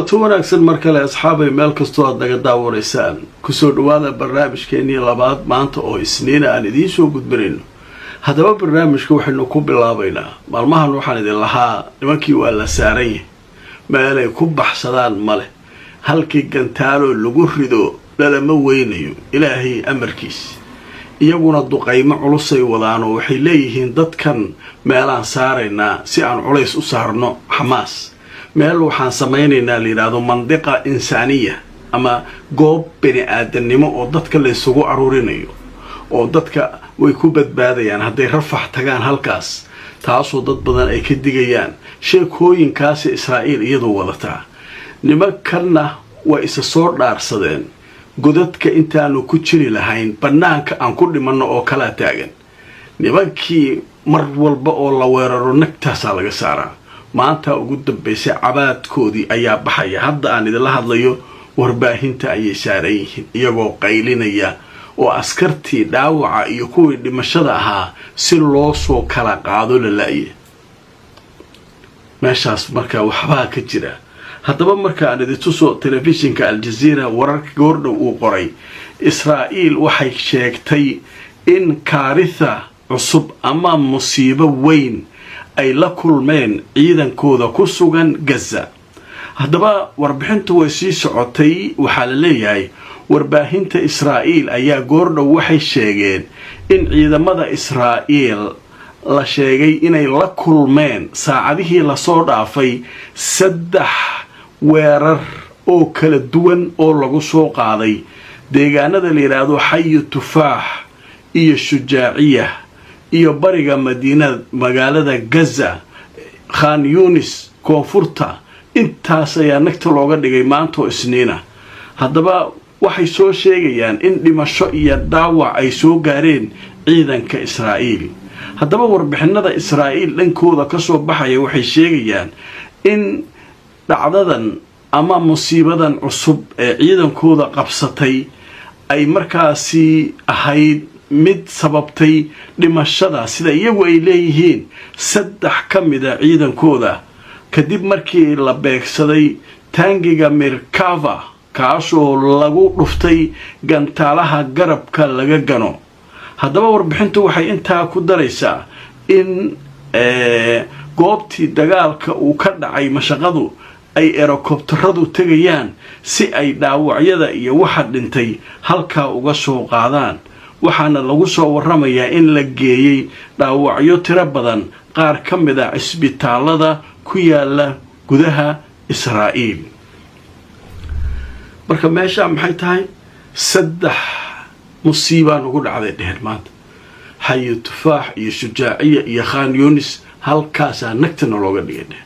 kulanti wanaagsan markale asxaabay meel kastoo aad naga daawanaysaan kusoo dhawaada barnaamijkeenii labaad maanta oo isniin aan idiin soo gudbinayno. haddaba barnaamijka waxaynu ku bilaabaynaa maalmahan waxaan idin lahaa nimankii waa la saaran yahay meelay ku baxsadaan male halkii gantaalo lagu rido dhalama weynayo ilaahay amarkiis iyaguna duqaymo culusay wadaan oo waxay leeyihiin dadkan meelaan saaraynaa si aan culays u saarno xamaas meel waxaan samaynaynaa la yidhaahdo mandiqa insaaniya ama goob bini aadannimo oo dadka la isugu aruurinayo oo dadka way ku badbaadayaan hadday rafax tagaan halkaas taasoo dad badan ay ka digayaan sheekooyinkaasi Israa'iil iyadoo wadataa nimankanna way isa soo dhaarsadeen godadka intaanu ku jiri lahayn bannaanka aan ku dhimanno oo kala taagan nimankii mar walba oo la weeraro nagtaasaa laga saaraa maanta ugu dambaysay cabaadkoodii ayaa baxaya hadda aan idinla hadlayo warbaahinta ayay saaran yihiin iyagoo qaylinaya oo askartii dhaawaca iyo kuwii dhimashada ahaa si loo soo kala qaado la la'ye meeshaas markaa waxbaa ka jira haddaba marka aan idin tuso telefishinka Al-Jazeera wararka goordhow uu qoray Israa'iil waxay sheegtay in kaaritha cusub ama musiibo weyn ay la kulmeen ciidankooda ku sugan Gaza. haddaba warbixintu way sii socotay waxaa la leeyahay warbaahinta Israa'iil ayaa goordhow waxay sheegeen in ciidamada Israa'iil la sheegay inay la kulmeen saacadihii la soo dhaafay 3 weerar oo kala duwan oo lagu soo qaaday deegaanada la yiraahdo Xayu Tufaax iyo Shujaaciya iyo bariga magaalada Gaza Khan Yunis koonfurta intaas ayaa nagta looga dhigay maanta isniina. haddaba waxay soo sheegayaan in dhimasho iyo dhaawac ay soo gaareen ciidanka Israa'iil. haddaba warbixinada Israa'iil dhankooda ka soo baxaya waxay sheegayaan in dhacdadan ama musiibadan cusub ee ciidankooda qabsatay ay markaasi ahayd mid sababtay dhimashada sida iyagu ay leeyihiin 3 ka mid ah ciidankooda kadib markii la beegsaday taangiga Merkava kaasoo lagu dhuftay gantaalaha garabka laga gano. haddaba warbixintu waxay intaa ku daraysaa in goobtii dagaalka uu ka dhacay mashaqadu ay helikobtaradu tagayaan si ay dhaawacyada iyo waxa dhintay halka uga soo qaadaan waxaana lagu soo waramayaa in la geeyay dhaawacyo tiro badan qaar ka mid ah isbitaalada ku yaala gudaha Israa'iil. marka meesha maxay tahay 3 musiiba ugu dhacday dheer maanta Xayu Tufaax iyo Shujaaciya iyo Khan Yunis halkaas nagtana looga dhigay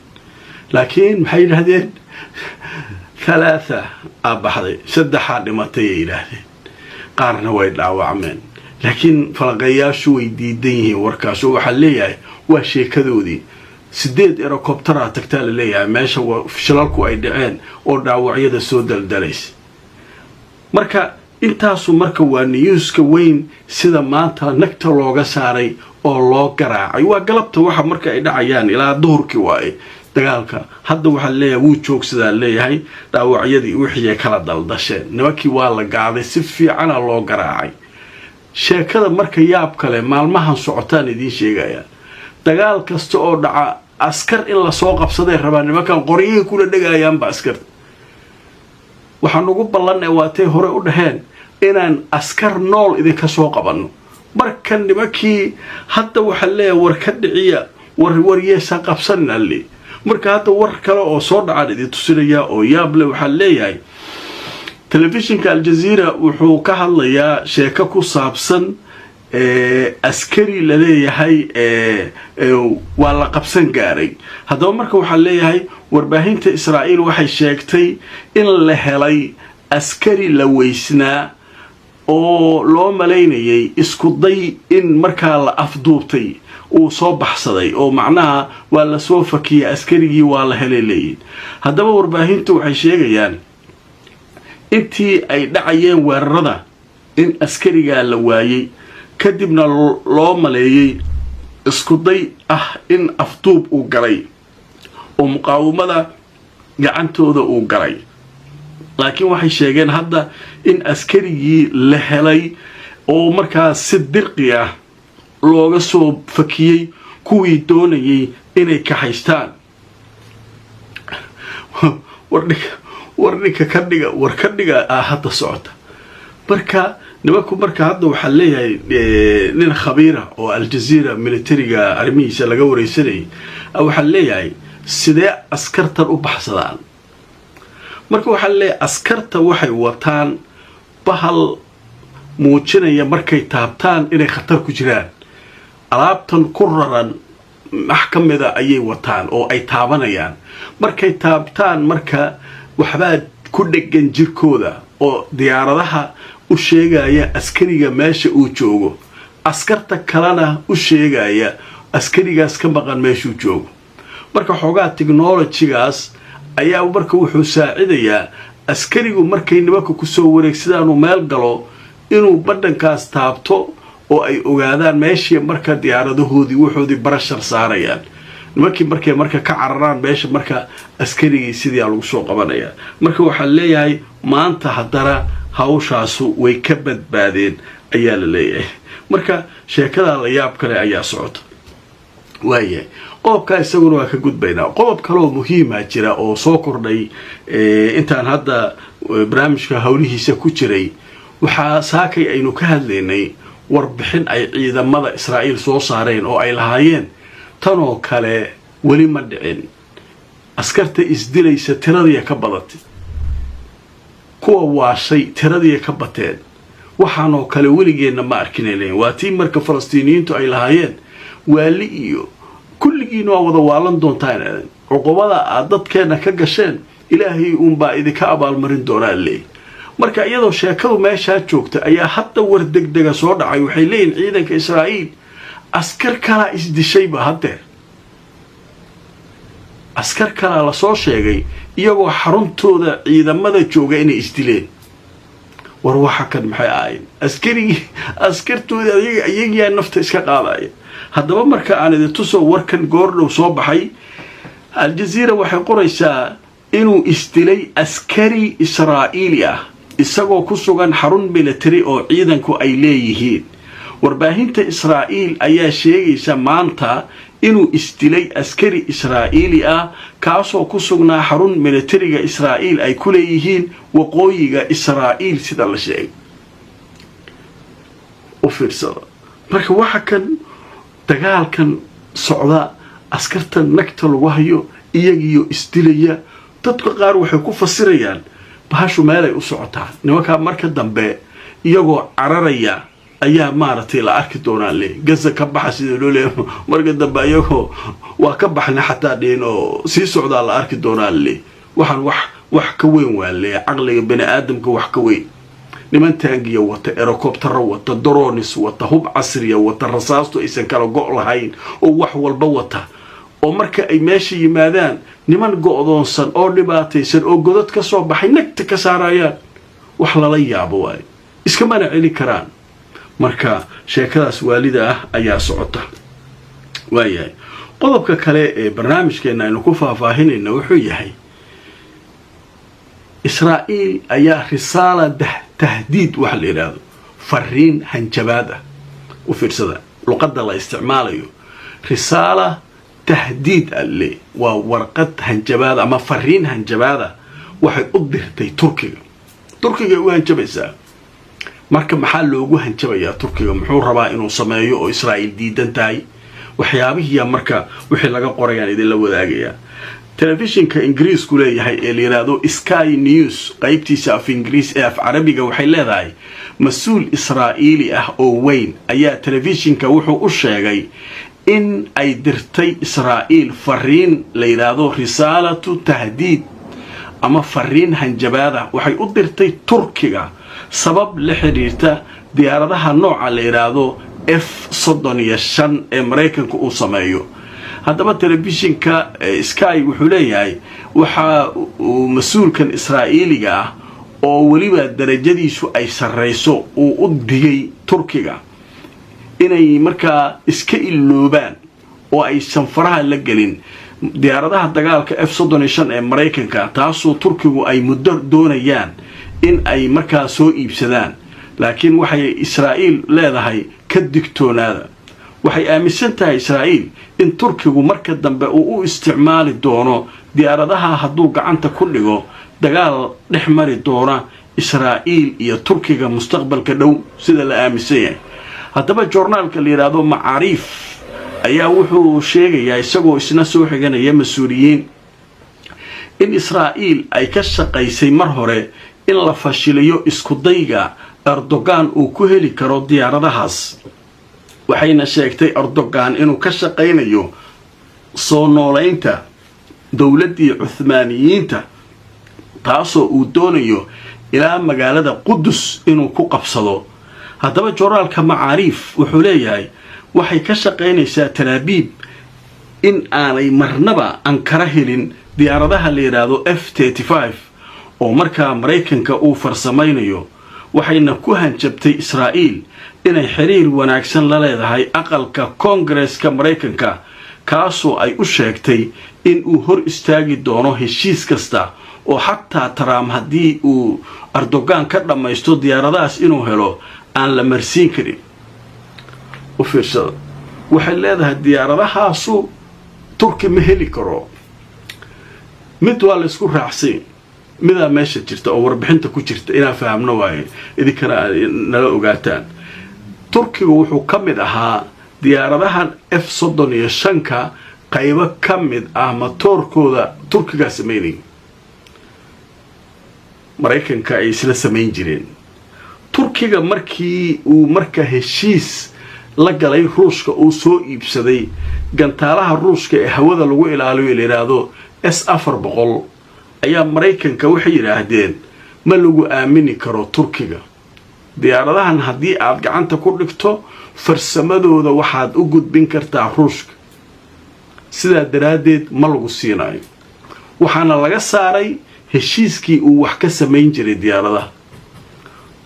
laakiin maxay yiraahdeen 3 abaxday 3 dhimatay yiraahdeen qaarna way dhaawacmeen laakiin falaqayaashu way diidan yihiin warkaas waxa leeyahay waa sheekadoodii 8 helicopter tagtaa la leeyahay meesha shilalku ay dhaceen oo dhaawacyada soo daldalaysay. marka intaasu marka waa newska weyn sida maanta nagta looga saaray oo loo garaacay waa galabta waxa marka ay dhacayaan ilaa duhurkii waay dagaalka hadda waxa leeyahay wuu joogsadaa leeyahay dhaawacyadii wixii kala daldasheen nimankii waa la gaaday si fiican loo garaacay. sheekada marka yaab kale maalmahan socotaan idin sheegaya dagaal kasta oo dhaca askar in la soo qabsaday rabaan nimankan qoryihi kula dhagayaan ba askar waxaan ugu ballanay waatay hore u dhaheen inaan askar nool idinka soo qabanno markan nimankii hadda waxa leeyahay war ka dhiciya waryeesa qabsanna li marka hadda war kale oo soo dhacay idin tusinaya oo yaab leh waxa leeyahay telefishinka Al-Jazeera wuxuu ka hadlayaa sheeko ku saabsan askari la leeyahay waa la qabsan gaaray. haddaba marka waxa leeyahay warbaahinta Israa'iil waxay sheegtay in la helay askari la weysnaa oo loo maleynayay isku day in markaa la afduubtay uu soo baxsaday oo macnaha waa la soo fakiyay askarigii waa la helay leeyahay. haddaba warbaahintu waxay sheegayaan intii ay dhacayeen weerarada in askariga la waayay kadibna loo maleeyay isku day ah in afduub uu galay oo muqaawamada gacantooda uu galay laakiin waxay sheegeen hadda in askarigii la helay oo markaas si dirqi ah looga soo fakiyey kuwii doonayay inay ka haystaan warninka ka dhiga hadda socota marka nimanku marka hadda waxaa leeyahay nin khabiira oo aljazeera militariga arrimihiisa laga wareysanayay waxaa leeyahay sidee askartan u baxsadaan marka waxaa leeyahay askarta waxay wataan bahal muujinaya markay taabtaan inay khatar ku jiraan alaabtan ku raran wax ka mida ayay wataan oo ay taabanayaan markay taabtaan marka waxbaa ku dhegan jirkooda oo diyaaradaha u sheegaya askariga meesha uu joogo askarta kalena u sheegaya askarigaas ka maqan meeshuu joogo marka xoogaa technologygaas ayaa marka wuxuu saacidayaa askarigu markay nimanka kusoo wareegsadaan uu meel galo inuu badhankaas taabto oo ay ogaadaan meeshii marka diyaaradahoodii wuxoodii barashar saarayaan nimankii markay marka ka cararaan meesha marka askarigii sidii lagu soo qabanaya marka waxaa leeyahay maanta haddana hawshaasu way ka badbaadeen ayaa la leeyahay marka sheekada la yaab kale ayaa socota waayahay qodobka isaguna waa ka gudbaynaa qodob kaleoo muhiima jira oo soo kordhay intaan hadda barnaamijka howlihiisa ku jiray waxaa saakay aynu ka hadlaynay warbixin ay ciidamada Israa'iil soo saareen oo ay lahaayeen tanoo kale weli ma dhicin askarta isdilaysa tiradii ka badatay kuwa waashay tiradii ka bateen waxaanoo kale weligeena ma arkinayeen waa tii marka Falastiiniyiintu ay lahaayeen waali iyo kulligiina waa wada waalan doontaan cuqubada aad dadkeena ka gasheen ilaahay uun baa idinka abaalmarin doonaa leey marka iyadoo sheekadu meesha joogta ayaa hadda war degdega soo dhacay waxay leeyihiin ciidanka Israa'iil askar kala isdishayba hadda askar kala la soo sheegay iyagoo xaruntooda ciidamada jooga inay isdileen war waxa kan maxay ahayn askartooda ayaga nafta iska qaadaya haddaba marka aan idin tuso warkan goordhow soo baxay aljazeera waxay qoraysaa inuu isdilay askari Israa'iili ah isagoo ku sugan xarun military oo ciidanku ay leeyihiin warbaahinta Israa'iil ayaa sheegaysa maanta inuu isdilay askari Israa'iili ah kaasoo ku sugnaa xarun militariga Israa'iil ay ku leeyihiin waqooyiga Israa'iil sida la sheegay u fiirsada marka waxa kan dagaalkan socda askarta nagta lagu hayo iyagiyo isdilaya dadka qaar waxay ku fasirayaan bahashu meel ay u socotaa nimanka marka dambe iyagoo cararaya ayaa maartay la arki doonaa le gaza ka baxa sida loo leeyahay marka dambe iyagoo waa ka baxna xataa dhino si socda la arki doonaa le waxan wax ka weyn waa le aqliga bani aadamka wax ka weyn niman taangiya wata helicopter wata drones wata hub casriya wata rasaasto aysan kala go' lahayn oo wax walba wata oo marka ay meesha yimaadaan niman go'doonsan oo dhibaataysan oo godad ka soo baxay nagta ka saarayaan wax lala yaabo waay iska mana celi karaan marka sheekadaas waalida ah ayaa socota waayahay qodobka kale ee barnaamijkeena aynu ku faahfaahinayna wuxuu yahay Israa'iil ayaa risaala tahdiid wax la yiraahdo fariin hanjabaad ah u fiirsada luqadda la isticmaalayo risaala tahdiid alle waa warqad hanjabaad ama fariin hanjabaada waxay u dirtay Turkiga u hanjabaysaa marka maxaa loogu hanjabayaa Turkiga muxuu rabaa inuu sameeyo oo Israa'iil diidan tahay waxyaabihiya marka wixii laga qorayaan idin la wadaagaya telefishinka Ingiriisku leeyahay ee liiraado Sky News qaybtiisa af Ingiriis ee af Carabiga waxay leedahay mas'uul Israa'iili ah oo weyn ayaa telefishinka wuxuu u sheegay in ay dirtay Israa'iil fariin liiraado risaalatu tahdiid ama fariin hanjabaada waxay u dirtay Turkiga sabab la xiriirta diyaaradaha nooca liiraado F-35 ee Mareykanku uu sameeyo haddaba telefishinka Sky wuxuu leeyahay waxa uu mas'uulkan Israa'iiliga ah oo waliba darajadiisu ay sareyso uu u digay Turkiga inay markaa iska iloobaan oo ay sanfaraha la gelin diyaaradaha dagaalka F-35 ee Mareykanka taasoo Turkigu ay muddo doonayaan in ay markaa soo iibsadaan laakiin waxay Israa'iil leedahay ka digtoonaada waxay aaminsan tahay Israa'iil in Turkigu marka dambe uu u isticmaali doono diyaaradaha hadduu gacanta ku dhigo dagaal dhex mari doona Israa'iil iyo Turkiga mustaqbalka dhow sida la aaminsan yahay haddaba journaalka la yiraahdo Macaariif ayaa wuxuu sheegayaa isagoo isna soo xiganaya mas'uuliyiin in Israa'iil ay ka shaqaysay mar hore in la fashiliyo isku dayga Erdogan uu ku heli karo diyaaradahaas waxayna sheegtay Erdogan inuu ka shaqaynayo soo nooleynta dawladdii Cuthmaaniyiinta taasoo uu doonayo ilaa magaalada Qudus inuu ku qabsado haddaba journaalka Macaariif wuxuu leeyahay waxay ka shaqaynaysaa Tel Aviv in aanay marnaba Ankara helin diyaaradaha la yiraahdo F-35 oo markaa Mareykanka uu farsamaynayo waxayna ku hanjabtay Israa'iil inay xiriir wanaagsan la leedahay aqalka Koongareeska Mareykanka kaasoo ay u sheegtay in uu hor istaagi doono heshiis kasta oo xataa Trump haddii uu Erdogan ka dhamaysto diyaaradahaas inuu helo aan la marsiin karin u fiirsada waxay leedahay diyaaradahaasu Turki ma heli karo mid waa la isku raacsan midaa meesha jirta oo warbixinta ku jirta inaa fahamno waaye idinkana nala ogaataan Turkigu wuxuu ka mid ahaa diyaaradahan F-35 qaybo ka mid ah matoorkooda Turkiga sameeyay Mareykanka ay isla sameyn jireen Turkiga markii uu marka heshiis la galay Ruushka uu soo iibsaday gantaalaha Ruushka ee hawada lagu ilaaliyo leeyahay S-400 ayaa Mareykanka waxay yiraahdeen ma lagu aamini karo Turkiga diyaaradahan haddii aad gacanta ku dhigto farsamadooda waxaad u gudbin kartaa Ruushka sidaa daraadeed ma lagu siinayo waxaana laga saaray heshiiskii uu wax ka sameyn jiray diyaaradaha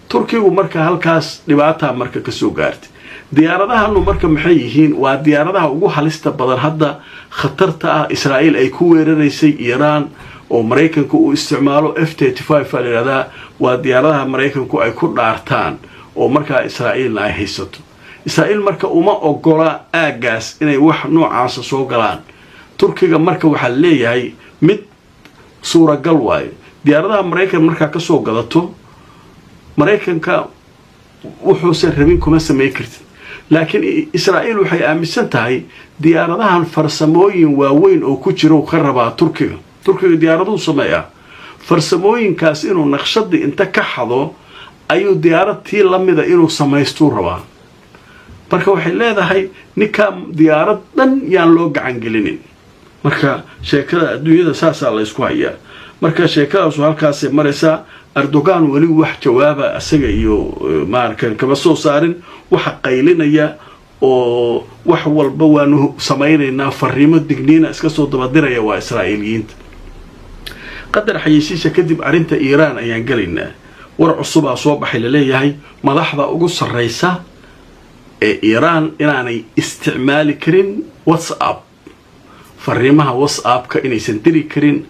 Turkigu marka halkaas dhibaato marka ka soo gaartay diyaaradahan marka maxay yihiin waa diyaaradaha ugu halista badan hadda khatarta ah Israa'iil ay ku weeraraysay Iran oo Mareykanku uu isticmaalo F-35 falirada waa diyaaradaha Mareykanku ay ku dhaartaan oo marka Israa'iil ay haysato Israa'iil marka uma ogola aagaas inay wax noocaas soo galaan Turkiga marka waxa leeyahay mid suuragal waay diyaaradaha Mareykan marka ka soo gadato Mareykanka wuxuu se rabin kuma sameey kartid laakiin Israa'iil waxay aaminsan tahay diyaaradahan farsamooyin waaweyn oo ku jiro ka rabaa Turkiga diyaaradu sameeyaa farsamooyinkaas inuu naqshad inta ka xado ayuu diyaaradtii la mid ah inuu sameesto rabaa marka waxay leedahay ninka diyaarad dhan yaan loo gacan gelinin marka sheekada adduunyada saasa la isku hayaa marka sheekadaas halkaas maraysa Erdogan wali wax jawaaba asaga iyo markan kaba soo saarin waxa qaylinaya oo wax walba waanu sameeynaa fariimo digniina iska soo dabadiraya waa Israa'iiliyiinta qadar xayisiisha kadib arinta Iran ayaan galaynaa war cusub soo baxay leeyahay madaxda ugu sareysa ee Iran inaanay isticmaali karin WhatsApp fariimaha WhatsApp-ka inaysan diri karin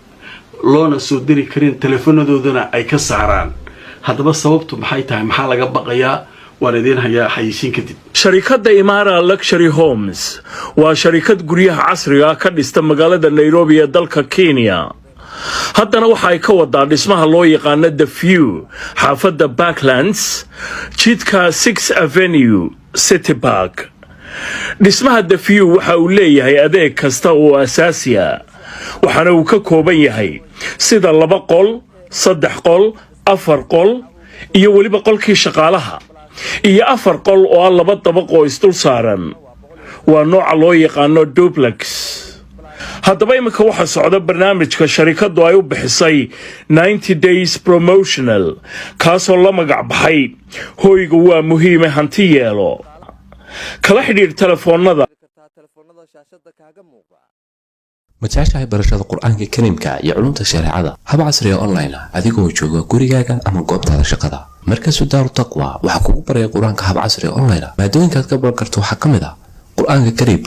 loona soo diri karin telefonadoodana ay ka saaraan haddaba sababtu maxay tahay maxaa laga baqayaa waan idin hayaa xayisiin kadib sharikadda Imara Luxury Homes waa sharikad guryaha casriga ka dhista magaalada Nairobi ee dalka Kenya haddana waxa ay ka wadaa dhismaha loo yaqaan The View xaafadda Backlands jidka 6th Avenue City Park dhismaha The View waxa uu leeyahay adeeg kasta oo asaasi ah waxaana uu ka kooban yahay sida 2 qol 3 qol 4 qol iyo waliba qolkii shaqaalaha iyo 4 qol oo 2 dabaq oo isdul saaran waa nooca loo yaqaan duplex haddaba imika waxa socda barnaamijka sharikadu ay u bixisay 90 days promotional kaasoo la magac baxay hoyga waa muhiim hanti yeelo kala xidhiir telefoonada shaashada kaaga muuqda متعشى برشاد القرآن الكريم يا علوم الشريعة هبع عصري أونلاين أديكو جوجا كوريجا أما قبض على شقة مركز دار التقوى وحكومة بري القرآن كهبع عصري أونلاين ما دون كتكبر كرتو حكم ذا قرآن الكريم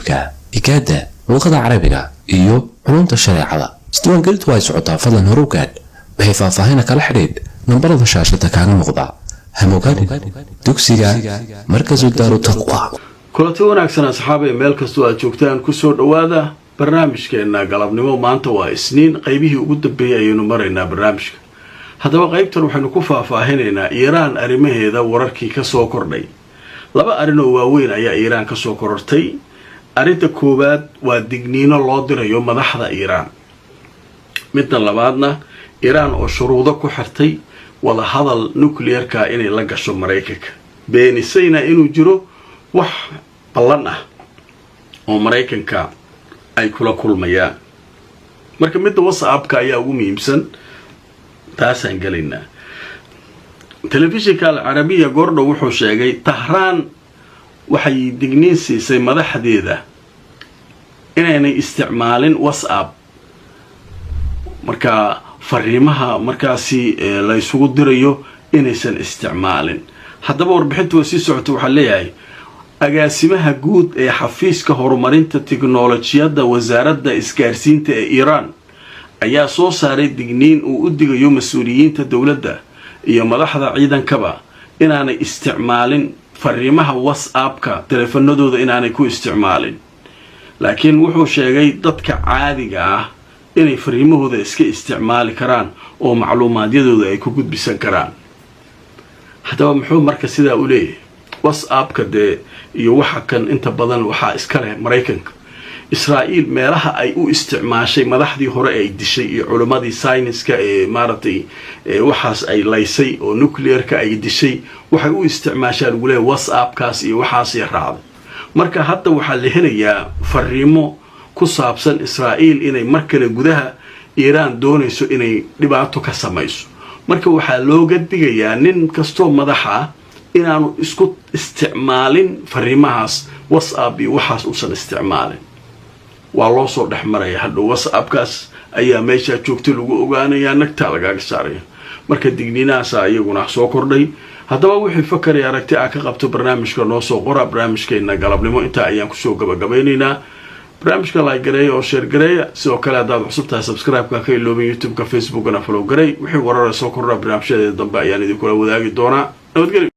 إجادة luqada carabiga iyo culumta shareecada. isdiiwaangelintu way socotaa, fadlan hore u gaadh. waxay faahfaahin kala xidhiidh nambarada shaashada kaaga muuqda. hamogaadin dugsiga markazu daaru taqwa. kulanti wanaagsan asxaabay, meel kastoo aad joogtaan kusoo dhawaada barnaamijkeena galabnimo. maanta waa isniin, qaybihii ugu dambeeyay ayaynu maraynaa barnaamijka. haddaba qaybtan waxaynu ku faahfaahinaynaa iiraan arrimaheeda wararkii kasoo kordhay. laba arrin oo waaweyn ayaa iiraan kasoo korortay. arrinta koowaad waa digniino loo dirayo madaxda iiraan. midda labaadna iiraan oo shuruudo ku xirtay wadahadal nuclearka inay la gasho maraykanka, beenisayna inuu jiro wax ballan ah oo maraykanka ay kula kulmayaan. marka midda whatsappka ayaa ugu muhiimsan, taasaan gelaynaa. telefishinka alcarabiya goordhow wuxuu sheegay tahraan waxay digniin siisay madaxdeeda inaynay isticmaalin whatsapp, marka fariimaha markaasi la isugu dirayo inaysan isticmaalin. haddaba warbixintu waa sii socota. waxaa leeyahay agaasimaha guud ee xafiiska horumarinta tiknolojiyadda wasaaradda isgaarsiinta ee iiraan ayaa soo saaray digniin uu u digayo mas-uuliyiinta dowladda iyo madaxda ciidankaba inaanay isticmaalin fariimaha whatsappka teleefanadooda, inaanay ku isticmaalin. laakiin wuxuu sheegay dadka caadiga ah inay fariimahooda iska isticmaali karaan oo macluumaadyadooda ay ku gudbisan karaan. haddaba muxuu marka sidaa u leeyahay? whatsappka dee iyo waxa kan inta badan waxaa iska leh maraykanka. israa'iil meelaha ay u isticmaashay madaxdii hore ay dishay iyo culimmadii sayniska ee maaragtay waxaas ay laysay oo nuclearka ay dishay, waxay u isticmaashaa lagu leeyahay whatsappkaas iyo waxaasay raacday. marka hadda waxaa la helayaa fariimo ku saabsan israa'iil inay mar kale gudaha iiraan doonayso inay dhibaato ka samayso. marka waxaa looga digayaa nin kastoo madaxa ah inaanu isku isticmaalin fariimahaas whatsapp iyo waxaas uusan isticmaalin. waa loo soo dhex maraya hadhow whatsappkaas ayaa meeshaa joogta lagu ogaanayaa, nagtaa lagaaga saaraya. marka digniinahaasa iyaguna soo kordhay. haddaba wixii fakaraya aragti a ka qabto barnaamijka noo soo qora. barnaamijkeena galabnimo intaa ayaan kusoo gabagabaynaynaa. barnaamijka like gareeya oo share gareeya. sidoo kale haddaad cusub tahay subscribe-ka ka iloobin youtube-ka, facebookana follow garey. wixii warara soo kordha barnaamijyadeeda dambe ayaan idinkula wadaagi doonaa. nabadgelyo.